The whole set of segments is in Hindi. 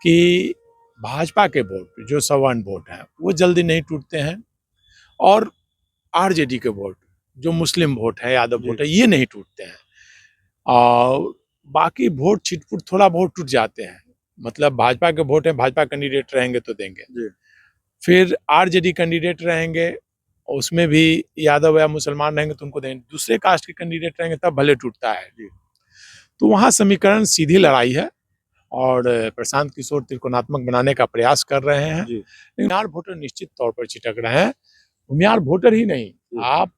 कि भाजपा के वोट जो सवर्ण वोट हैं वो जल्दी नहीं टूटते हैं, और आरजेडी के वोट जो मुस्लिम वोट है, यादव वोट है, ये नहीं टूटते हैं। और बाकी वोट छिटपुट थोड़ा बहुत टूट जाते हैं। मतलब भाजपा के वोट है, भाजपा कैंडिडेट रहेंगे तो देंगे, फिर आरजेडी कैंडिडेट रहेंगे, उसमें भी यादव या मुसलमान रहेंगे तो उनको देंगे, दूसरे कास्ट के कैंडिडेट रहेंगे तब भले टूटता है। तो वहाँ समीकरण सीधी लड़ाई है और प्रशांत किशोर त्रिकोणात्मक बनाने का प्रयास कर रहे हैं, लेकिन भूमिहार वोटर निश्चित तौर पर छिटक रहे हैं। भूमिहार वोटर ही नहीं, आप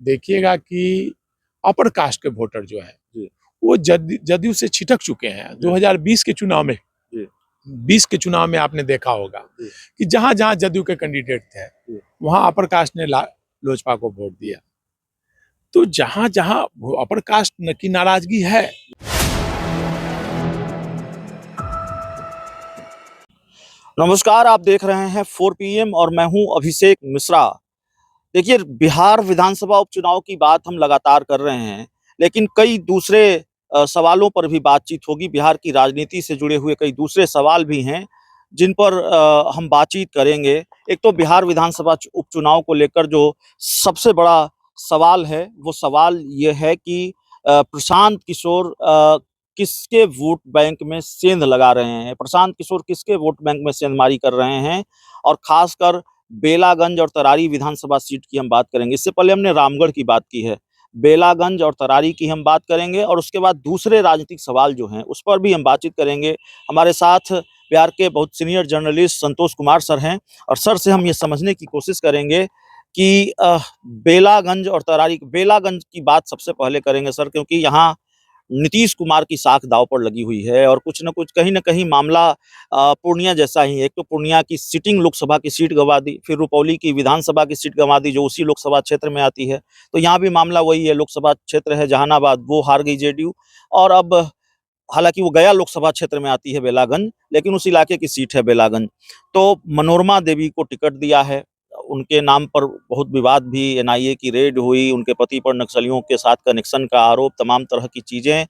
देखिएगा कि अपर कास्ट के वोटर जो है वो जदयू से छिटक चुके हैं। 2020 के चुनाव में 20 के चुनाव में आपने देखा होगा कि जहां जहां जदयू के कैंडिडेट थे वहां अपर कास्ट ने लोजपा को वोट दिया। तो जहां जहां अपर कास्ट की नाराजगी है। नमस्कार, आप देख रहे हैं 4 PM और मैं हूं अभिषेक मिश्रा। देखिए, बिहार विधानसभा उपचुनाव की बात हम लगातार कर रहे हैं, लेकिन कई दूसरे सवालों पर भी बातचीत होगी। बिहार की राजनीति से जुड़े हुए कई दूसरे सवाल भी हैं जिन पर हम बातचीत करेंगे। एक तो बिहार विधानसभा उपचुनाव को लेकर जो सबसे बड़ा सवाल है, वो सवाल ये है कि प्रशांत किशोर किसके वोट बैंक में सेंध लगा रहे हैं, प्रशांत किशोर किसके वोट बैंक में सेंधमारी कर रहे हैं, और खासकर बेलागंज और तरारी विधानसभा सीट की हम बात करेंगे। इससे पहले हमने रामगढ़ की बात की है, बेलागंज और तरारी की हम बात करेंगे, और उसके बाद दूसरे राजनीतिक सवाल जो हैं उस पर भी हम बातचीत करेंगे। हमारे साथ बिहार के बहुत senior journalist Santosh Kumar sir हैं, और सर से हम ये समझने की कोशिश करेंगे कि बेलागंज और तरारी, बेलागंज की बात सबसे पहले करेंगे सर, क्योंकि यहाँ नीतीश कुमार की साख दांव पर लगी हुई है और कुछ न कुछ कहीं न कहीं मामला पूर्णिया जैसा ही है। एक तो पूर्णिया की सिटिंग लोकसभा की सीट गंवा दी, फिर रुपौली की विधानसभा की सीट गंवा दी जो उसी लोकसभा क्षेत्र में आती है। तो यहाँ भी मामला वही है, लोकसभा क्षेत्र है जहानाबाद, वो हार गई जेडीयू, और अब हालांकि वो गया लोकसभा क्षेत्र में आती है बेलागंज, लेकिन उस इलाके की सीट है बेलागंज। तो मनोरमा देवी को टिकट दिया है, उनके नाम पर बहुत विवाद भी, एनआईए की रेड हुई, उनके पति पर नक्सलियों के साथ कनेक्शन का आरोप, तमाम तरह की चीजें,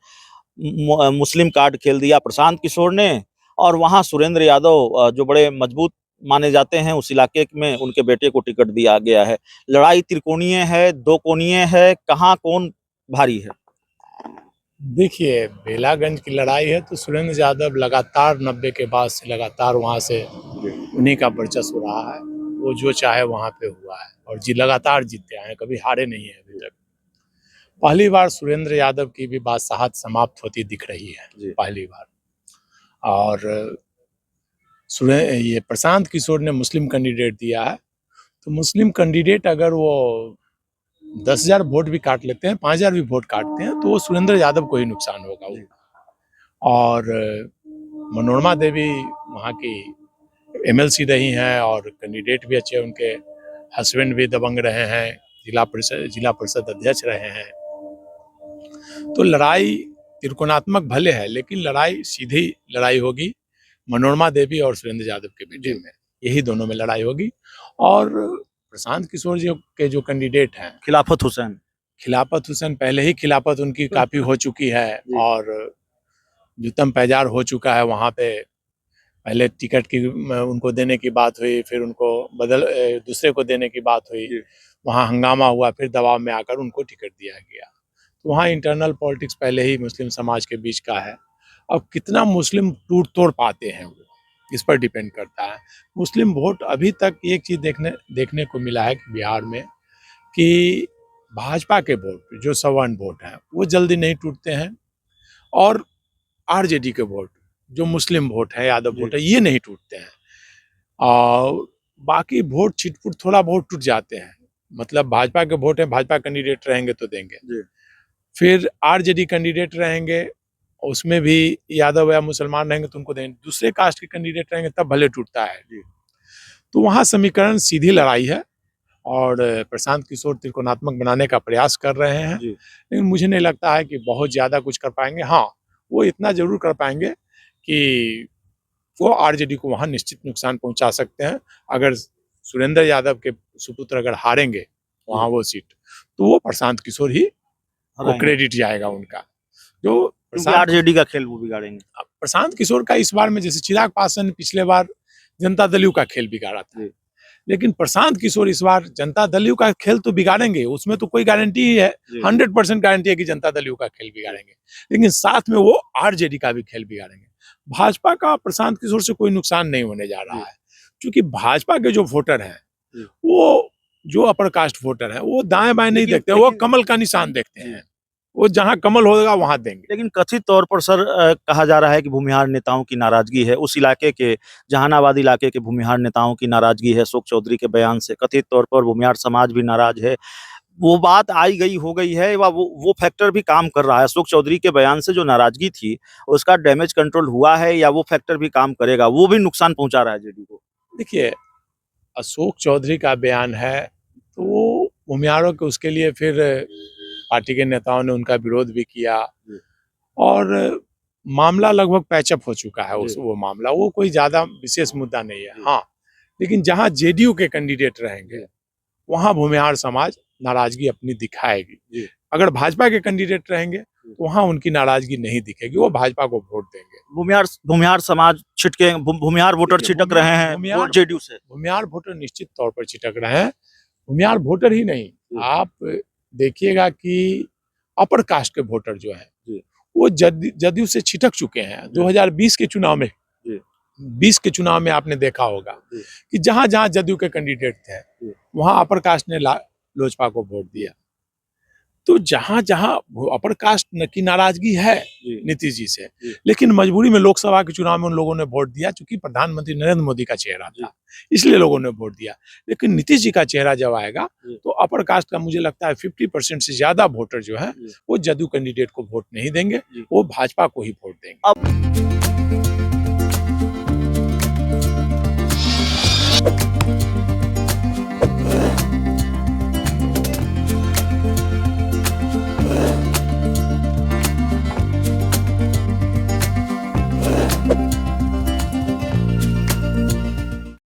मुस्लिम कार्ड खेल दिया प्रशांत किशोर ने। और वहां सुरेंद्र यादव जो बड़े मजबूत माने जाते हैं, उस इलाके में उनके बेटे को टिकट दिया गया है। लड़ाई त्रिकोणीय है, दो कोणीय है, कहाँ कौन भारी है? देखिए, बेलागंज की लड़ाई है तो सुरेंद्र यादव लगातार 90 के बाद से लगातार वहां से उन्हीं का वर्चस्व रहा है। वो जो चाहे वहां पे हुआ है और लगातार जीतते आए हैं, कभी हारे नहीं है अभी तक। पहली बार सुरेंद्र यादव की भी बादशाहत समाप्त होती दिख रही है, पहली बार। और ये प्रशांत किशोर ने मुस्लिम कैंडिडेट दिया है, तो मुस्लिम कैंडिडेट अगर वो 10,000 वोट भी काट लेते हैं, 5,000 भी वोट काटते हैं, तो वो सुरेंद्र यादव को ही नुकसान होगा। और मनोरमा देवी वहाँ की एमएलसी रही हैं और कैंडिडेट भी अच्छे, उनके हस्बैंड भी दबंग रहे हैं, जिला परिषद अध्यक्ष रहे हैं। तो लड़ाई त्रिकोणात्मक भले है, लेकिन लड़ाई सीधी लड़ाई होगी मनोरमा देवी और सुरेंद्र यादव के बेटे में, यही दोनों में लड़ाई होगी। और प्रशांत किशोर जी के जो कैंडिडेट हैं, खिलाफत हुसैन पहले ही खिलाफत उनकी काफी हो चुकी है और जुतम पैजार हो चुका है। वहाँ पे पहले टिकट की उनको देने की बात हुई, फिर उनको दूसरे को देने की बात हुई, वहाँ हंगामा हुआ, फिर दबाव में आकर उनको टिकट दिया गया। तो वहाँ इंटरनल पॉलिटिक्स पहले ही मुस्लिम समाज के बीच का है। अब कितना मुस्लिम टूट तोड़ पाते हैं वो, इस पर डिपेंड करता है। मुस्लिम वोट अभी तक एक चीज देखने को मिला है कि बिहार में कि भाजपा के वोट जो सवर्ण वोट हैं वो जल्दी नहीं टूटते हैं, और आरजेडी के वोट जो मुस्लिम वोट है, यादव वोट है, ये नहीं टूटते हैं। और बाकी वोट छिटपुट थोड़ा बहुत टूट जाते हैं। मतलब भाजपा के वोट है, भाजपा कैंडिडेट रहेंगे तो देंगे, फिर आरजेडी कैंडिडेट रहेंगे, उसमें भी यादव या मुसलमान रहेंगे तो उनको देंगे, दूसरे कास्ट के कैंडिडेट रहेंगे तब भले टूटता है। तो वहाँ समीकरण सीधी लड़ाई है और प्रशांत किशोर त्रिकोणात्मक बनाने का प्रयास कर रहे हैं, लेकिन मुझे नहीं लगता है कि बहुत ज्यादा कुछ कर पाएंगे। हाँ, वो इतना जरूर कर पाएंगे कि वो आरजेडी को वहां निश्चित नुकसान पहुंचा सकते हैं। अगर सुरेंद्र यादव के सुपुत्र अगर हारेंगे वहां वो सीट, तो वो प्रशांत किशोर ही को क्रेडिट जाएगा उनका। जो आरजेडी का खेल वो बिगाड़ेंगे। प्रशांत किशोर का इस बार में, जैसे चिराग पासवान ने पिछले बार जनता दल यू का खेल बिगाड़ा था, जी। लेकिन प्रशांत किशोर इस बार जनता दल यू का खेल तो बिगाड़ेंगे, उसमें तो कोई गारंटी ही है, जी। 100% गारंटी है कि जनता दल यू का खेल बिगाड़ेंगे, लेकिन साथ में वो आरजेडी का भी खेल बिगाड़ेंगे। भाजपा का प्रशांत किशोर से कोई नुकसान नहीं होने जा रहा है, क्योंकि भाजपा के जो वोटर हैं जी। वो, जो अपर कास्ट वोटर हैं, वो दाएं बाएं नहीं देखते, वो कमल का निशान देखते हैं, वो जहां कमल होगा वहां देंगे। लेकिन कथित तौर पर सर कहा जा रहा है कि भूमिहार नेताओं की नाराजगी है, उस इलाके के, जहानाबाद इलाके के भूमिहार नेताओं की नाराजगी है अशोक चौधरी के बयान से। कथित तौर पर भूमिहार समाज भी नाराज है। वो बात आई गई हो गई है, वो फैक्टर भी काम कर रहा है। अशोक चौधरी के बयान से जो नाराजगी थी उसका डैमेज कंट्रोल हुआ है या वो फैक्टर भी काम करेगा, वो भी नुकसान पहुंचा रहा है जेडीयू को? देखिए, अशोक चौधरी का बयान है तो वो भूमिहारों के, उसके लिए फिर पार्टी के नेताओं ने उनका विरोध भी किया और मामला लगभग पैचअप हो चुका है। वो मामला, वो कोई ज्यादा विशेष मुद्दा नहीं है। हाँ, लेकिन जहां जेडीयू के कैंडिडेट रहेंगे वहां भूमिहार समाज नाराजगी अपनी दिखाएगी। अगर भाजपा के कैंडिडेट रहेंगे तो वहां उनकी नाराजगी नहीं दिखेगी, वो भाजपा को वोट देंगे। भूमिहार समाज छिटके, भूमिहार वोटर छिटक रहे हैं जेडीयू से। भूमिहार वोटर निश्चित तौर पर छिटक रहे हैं। भूमिहार वोटर ही नहीं, आप देखिएगा कि अपर कास्ट के वोटर जो हैं वो जदयू से छिटक चुके हैं। 2020 के चुनाव में, 20 के चुनाव में आपने देखा होगा कि जहां जहां जदयू के कैंडिडेट थे वहां अपर कास्ट ने लोजपा को वोट दिया। तो जहां जहां अपर कास्ट की नाराजगी है नीतीश जी से, लेकिन मजबूरी में लोकसभा के चुनाव में उन लोगों ने वोट दिया, क्योंकि प्रधानमंत्री नरेंद्र मोदी का चेहरा था, इसलिए लोगों ने वोट दिया। लेकिन नीतीश जी का चेहरा जब आएगा तो अपर कास्ट का, मुझे लगता है 50% से ज्यादा वोटर जो है वो जदयू कैंडिडेट को वोट नहीं देंगे, वो भाजपा को ही वोट देंगे।